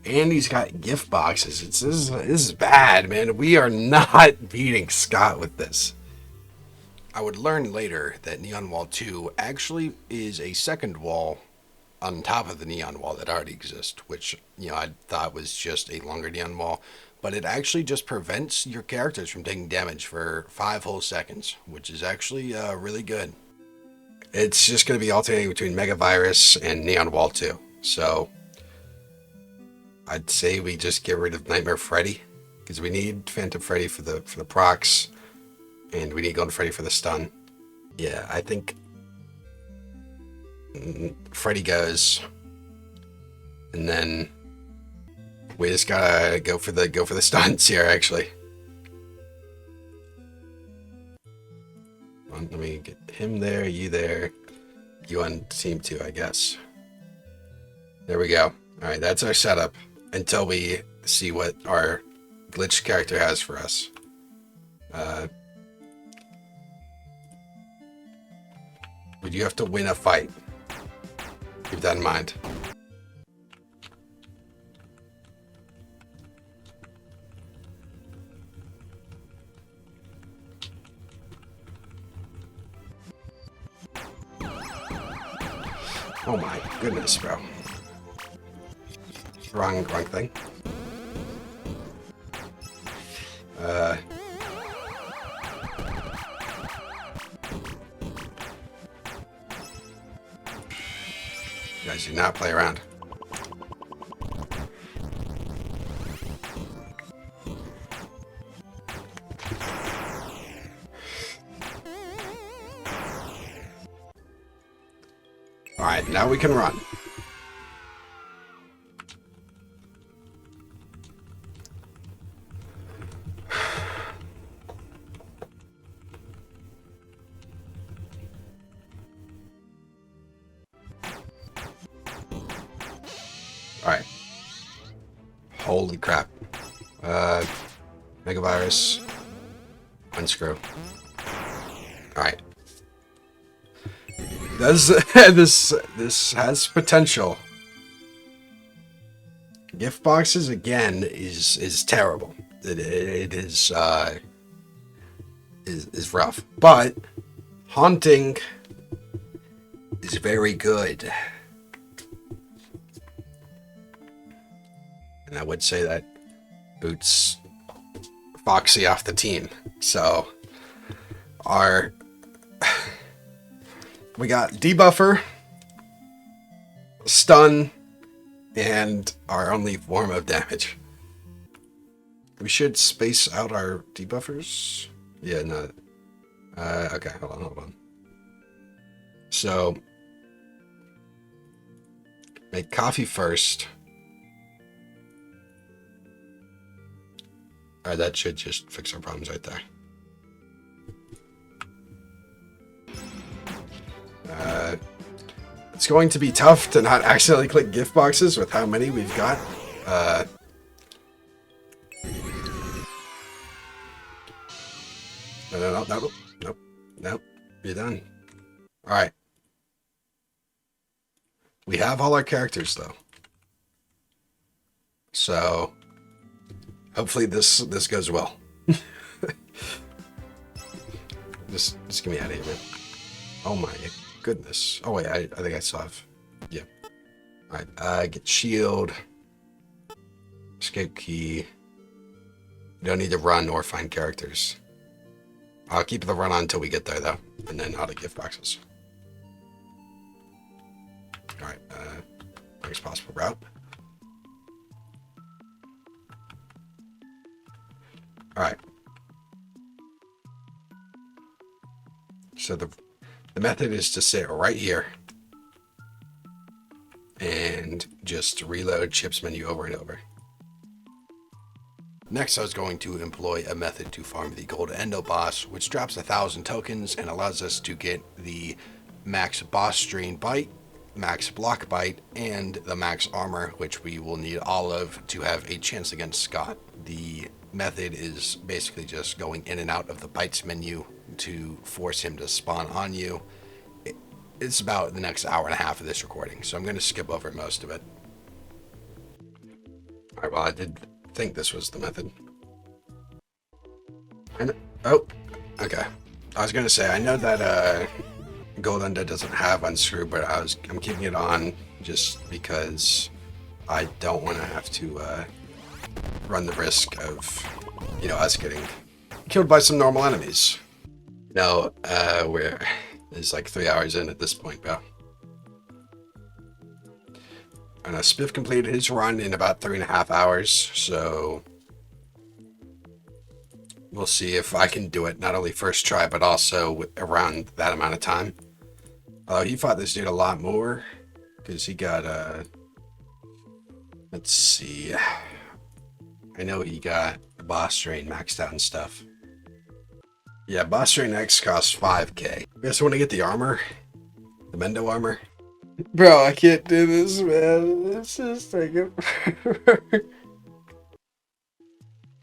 And he's got gift boxes. This is bad, man. We are not beating Scott with this. I would learn later that Neon Wall 2 actually is a second wall on top of the neon wall that already exists, which, you know, I thought was just a longer neon wall, but it actually just prevents your characters from taking damage for 5 whole seconds, which is actually really good. It's just going to be alternating between Mega Virus and Neon Wall 2. So I'd say we just get rid of Nightmare Freddy, because we need Phantom Freddy for the procs, and we need Golden Freddy for the stun. Yeah, I think Freddy goes, and then we just gotta go for the stunts here. Actually, let me get him there, you there, you on team 2, I guess. There we go. All right, that's our setup until we see what our glitch character has for us. But you have to win a fight. Keep that in mind. Oh my goodness, bro. Wrong thing. Guys, do not play around. All right, now we can run. All right. Holy crap. Mega Virus. Unscrew. All right. This has potential. Gift boxes again is terrible. It is rough, but haunting is very good. And I would say that boots Foxy off the team. So we got debuffer, stun, and our only form of damage. We should space out our debuffers. Yeah, no. Okay, hold on. So make coffee first. All right, that should just fix our problems right there. It's going to be tough to not accidentally click gift boxes with how many we've got. Nope. You're done. All right. We have all our characters though. So Hopefully this goes well. Just get me out of here, man. Oh my goodness. Oh wait, I think I still have. Yeah. All right. Get shield. Escape key. You don't need to run or find characters. I'll keep the run on until we get there though, and then out of gift boxes. All right. Next possible route. All right. So the method is to sit right here and just reload chips menu over and over. Next, I was going to employ a method to farm the gold endo boss, which drops 1,000 tokens and allows us to get the max boss strain bite, max block bite, and the max armor, which we will need all of to have a chance against Scott. The method is basically just going in and out of the bites menu to force him to spawn on you. It's about the next hour and a half of this recording, so I'm going to skip over most of it. Alright, well, I did think this was the method. Oh, okay. I was going to say, I know that Gold Undead doesn't have Unscrew, but I'm keeping it on just because I don't want to have to run the risk of, us getting killed by some normal enemies. No, it's like 3 hours in at this point, bro. And Spiff completed his run in about 3.5 hours, so we'll see if I can do it not only first try, but also around that amount of time. Although he fought this dude a lot more, because he got, let's see, I know he got the boss strain maxed out and stuff. Yeah, boss strain X costs 5k. You guys want to get the armor? The Mendo armor? Bro, I can't do this, man. It's just taking forever.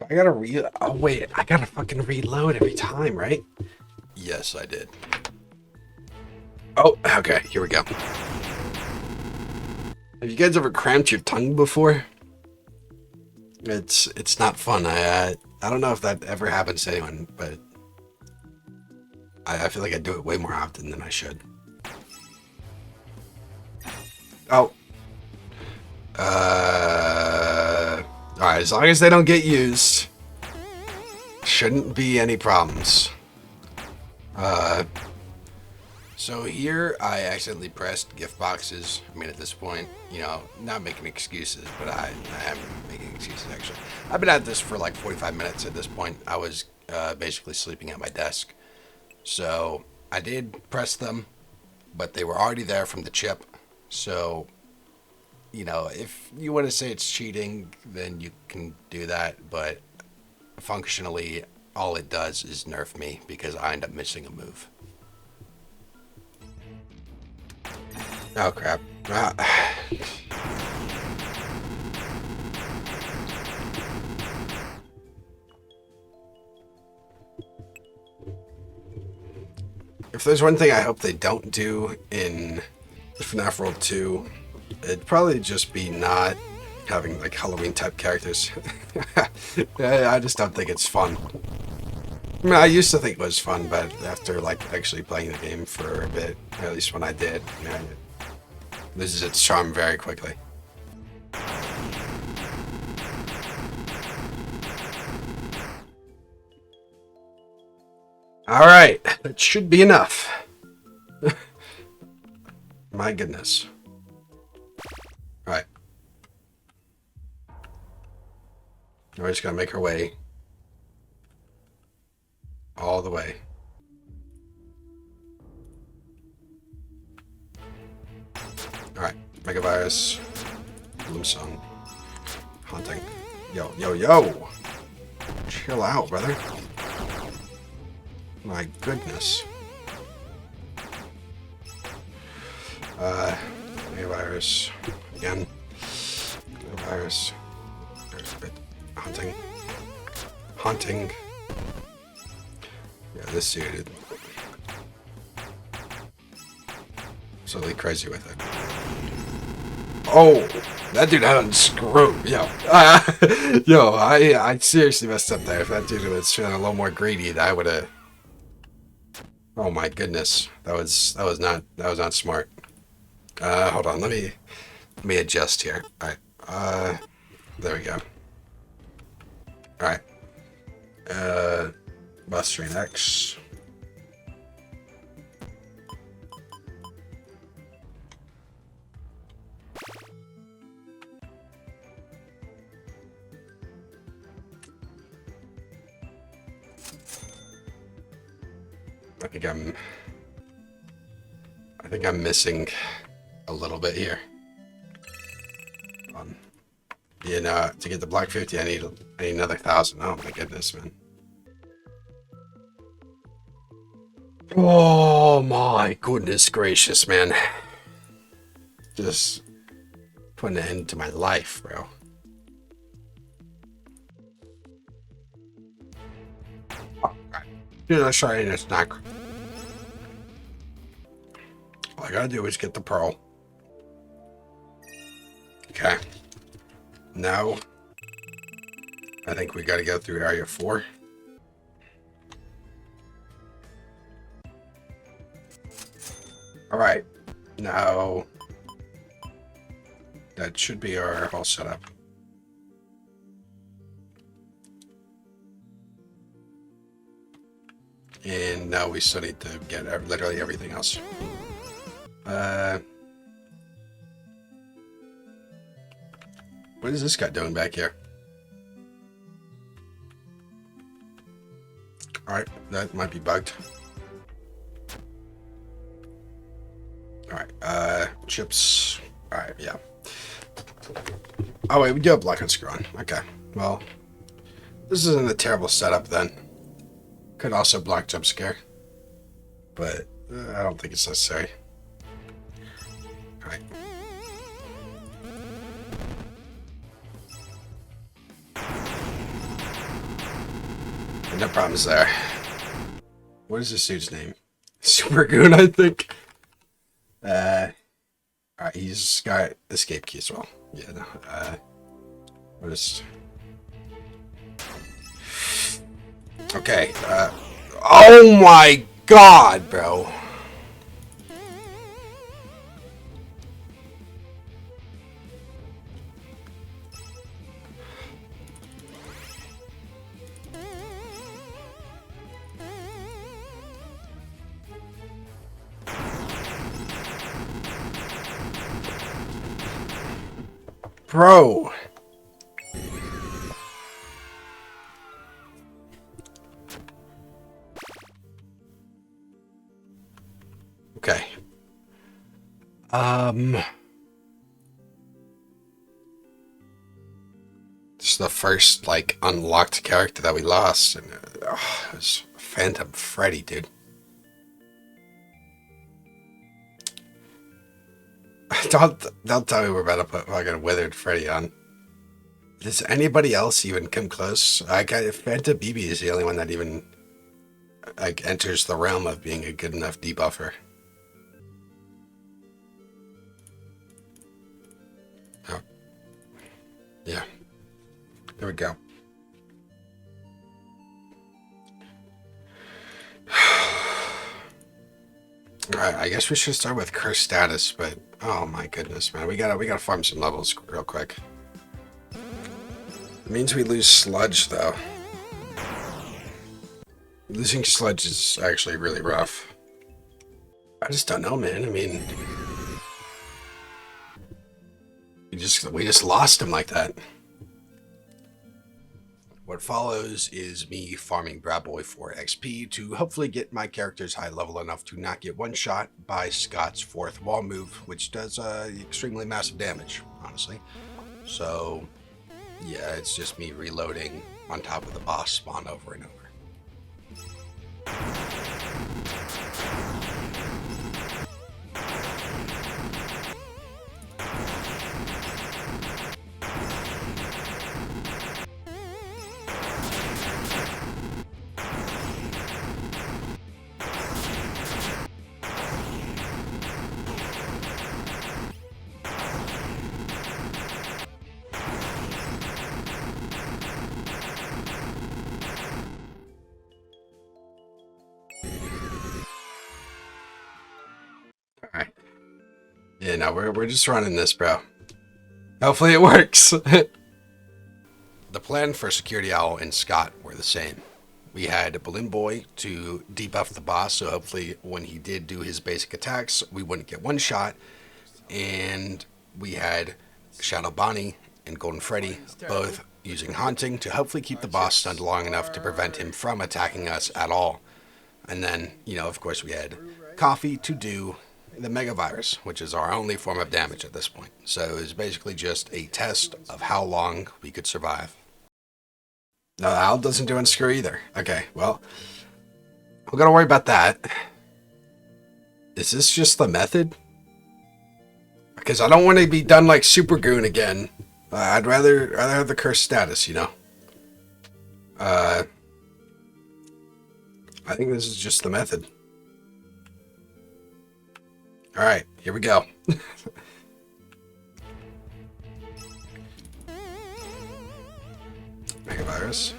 I gotta oh wait, I gotta fucking reload every time, right? Yes, I did. Oh, okay, here we go. Have you guys ever cramped your tongue before? It's not fun. I don't know if that ever happens to anyone, but I feel like I do it way more often than I should. Oh. Alright, as long as they don't get used, shouldn't be any problems. So here I accidentally pressed gift boxes. I mean, at this point, not making excuses, but I am making excuses actually. I've been at this for like 45 minutes at this point. I was basically sleeping at my desk. So I did press them, but they were already there from the chip. So, if you want to say it's cheating, then you can do that. But functionally, all it does is nerf me because I end up missing a move. Oh, crap. If there's one thing I hope they don't do in FNaF World 2, it'd probably just be not having like Halloween type characters. I just don't think it's fun. I mean, I used to think it was fun, but after like actually playing the game for a bit, at least when I did, it loses its charm very quickly. Alright, that should be enough. My goodness. Alright. We're just gonna make our way all the way. Alright, Megavirus, Bloom Song, Haunting. Yo, yo, yo! Chill out, brother. My goodness. Megavirus. Again. Megavirus. There's a bit. Haunting. Haunting. Yeah, this dude. Absolutely crazy with it. Oh, that dude had unscrew. Yo, yo, I seriously messed up there. If that dude was feeling a little more greedy, I would have. Oh my goodness, that was not smart. Hold on, let me adjust here. All right, there we go. All right, bus train X. I think I'm missing a little bit here. You know, to get the black 50, I need another 1,000. Oh my goodness, man. Oh my goodness gracious, man. Just putting an end to my life, bro. You know, sorry, and it's not. All I gotta do is get the pearl. Okay. Now, I think we gotta go through area 4. Alright. Now, that should be our whole setup. And now we still need to get literally everything else. What is this guy doing back here? Alright, that might be bugged. Alright, chips. Alright, yeah. Oh wait, we do have block and screw on. Okay, well, this isn't a terrible setup then. Could also block jump scare, but I don't think it's necessary. Alright. No problems there. What is this dude's name? Super Goon, I think. Alright, he's got escape key as well. Yeah, no, what is... Okay, oh my god, bro. Bro. Okay. This is the first, like, unlocked character that we lost, and it was Phantom Freddy, dude. Don't tell me we're about to put fucking Withered Freddy on. Does anybody else even come close? Phantom BB is the only one that even, like, enters the realm of being a good enough debuffer. Oh. Yeah. There we go. Alright, I guess we should start with curse status, but oh my goodness, man, we gotta farm some levels real quick. It means we lose sludge though. Losing sludge is actually really rough. I just don't know, man. I mean, we just lost him like that. What follows is me farming Brat Boy for XP to hopefully get my characters high level enough to not get one shot by Scott's 4th wall move, which does extremely massive damage, honestly. So, yeah, it's just me reloading on top of the boss spawn over and over. Yeah, no, we're just running this, bro. Hopefully it works. The plan for Security Owl and Scott were the same. We had Balloon Boy to debuff the boss, so hopefully when he did do his basic attacks, we wouldn't get one shot. And we had Shadow Bonnie and Golden Freddy both using Haunting to hopefully keep the boss stunned long enough to prevent him from attacking us at all. And then, of course, we had Coffee to do the Mega Virus, which is our only form of damage at this point. So it was basically just a test of how long we could survive. No, the Owl doesn't do unscrew either. Okay, well, we're gonna worry about that. Is this just the method? Because I don't want to be done like Super Goon again. I'd rather have the cursed status, I think this is just the method. Alright, here we go. Mega Virus.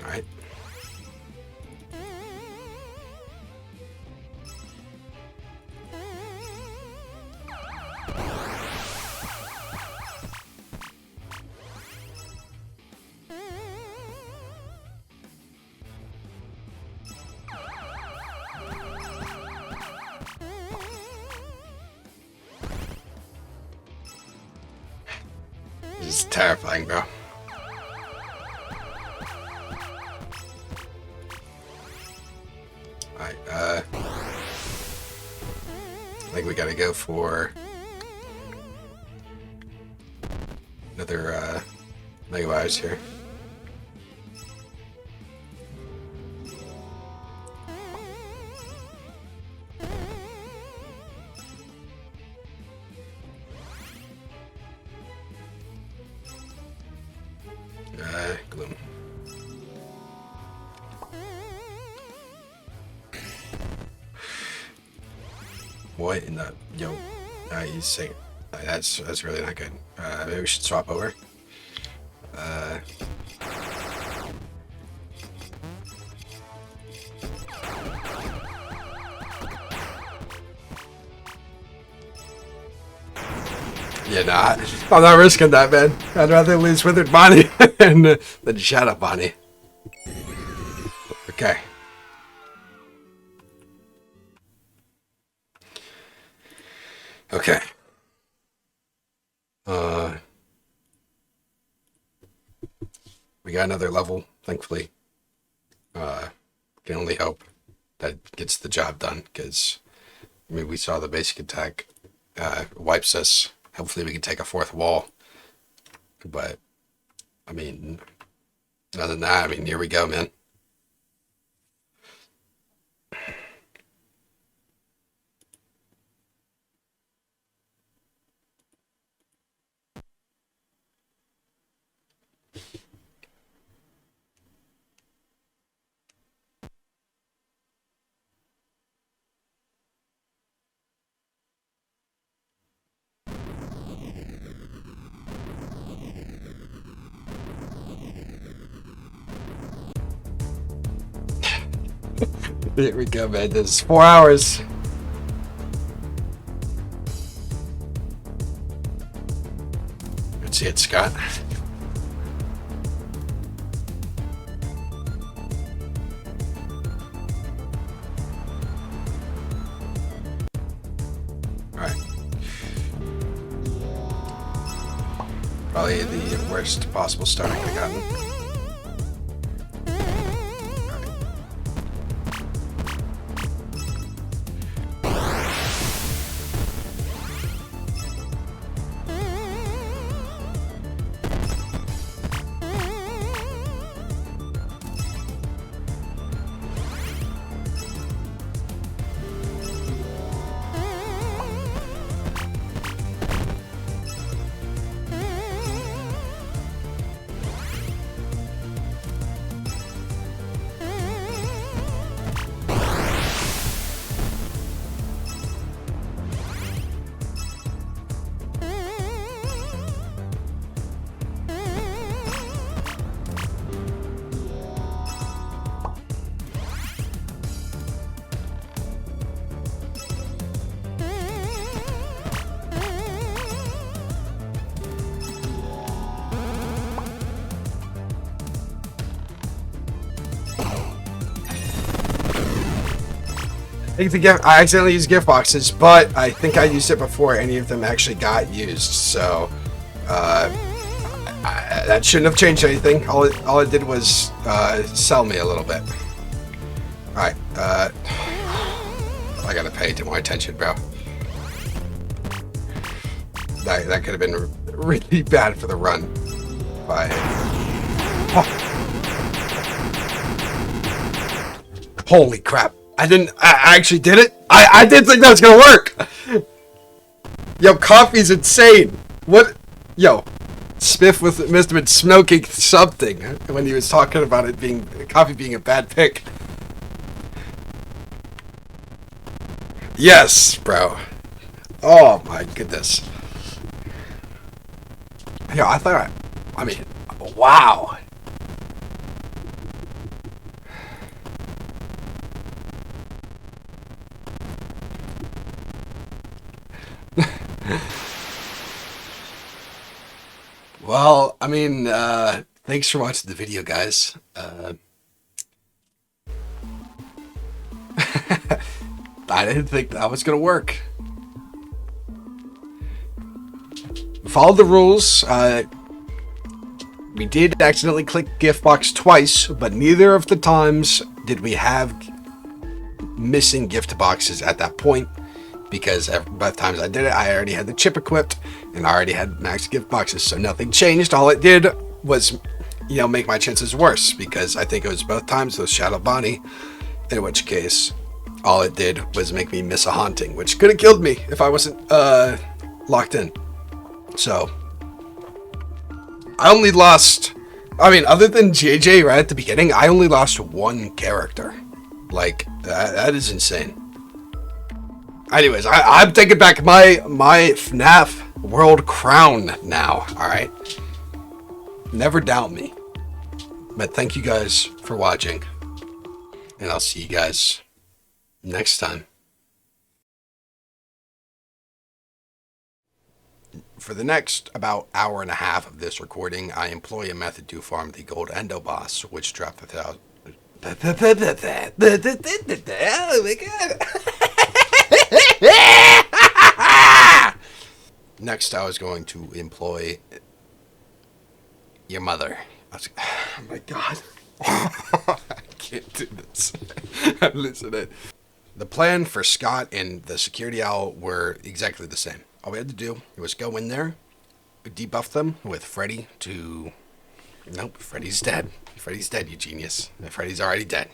Alright. This is terrifying, bro. Alright, I think we gotta go for another Mega Virus here. Gloom. What in the he's saying that's really not good. Maybe we should swap over. Yeah, nah, I'm not risking that, man. I'd rather lose Withered Bonnie than Shadow Bonnie. Okay. Okay. We got another level, thankfully. Can only hope that gets the job done, because we saw the basic attack wipes us. Hopefully we can take a fourth wall. But, other than that, here we go, man. Here we go, man. This is 4 hours. Let's see it, Scott. Alright. Probably the worst possible start I could have gotten. I accidentally used gift boxes, but I think I used it before any of them actually got used. So that shouldn't have changed anything. All it did was sell me a little bit. All right, I gotta pay more attention, bro. That could have been really bad for the run. Bye. Oh. Holy crap! I actually did it. I didn't think that was gonna work. Yo, coffee's insane. What? Yo, Spiff must have been smoking something when he was talking about it being coffee being a bad pick. Yes, bro. Oh my goodness. Yo, I mean, wow. Well, I mean, thanks for watching the video, guys. I didn't think that was gonna work. Followed the rules. We did accidentally click gift box twice, but neither of the times did we have missing gift boxes at that point, because both times I did it, I already had the chip equipped and I already had max gift boxes, so nothing changed. All it did was, make my chances worse, because I think it was both times those Shadow Bonnie, in which case all it did was make me miss a haunting, which could have killed me if I wasn't locked in. So I only lost, other than JJ right at the beginning, I only lost one character. Like, that is insane. Anyways, I'm taking back my FNaF world crown now, alright? Never doubt me. But thank you guys for watching. And I'll see you guys next time. For the next about hour and a half of this recording, I employ a method to farm the gold endo boss, which dropped without... Oh my god. Next, I was going to employ your mother. Oh my god. I can't do this. I'm listening. The plan for Scott and the security owl were exactly the same. All we had to do was go in there, debuff them with Freddy to... Nope, Freddy's dead. Freddy's dead, you genius. Freddy's already dead.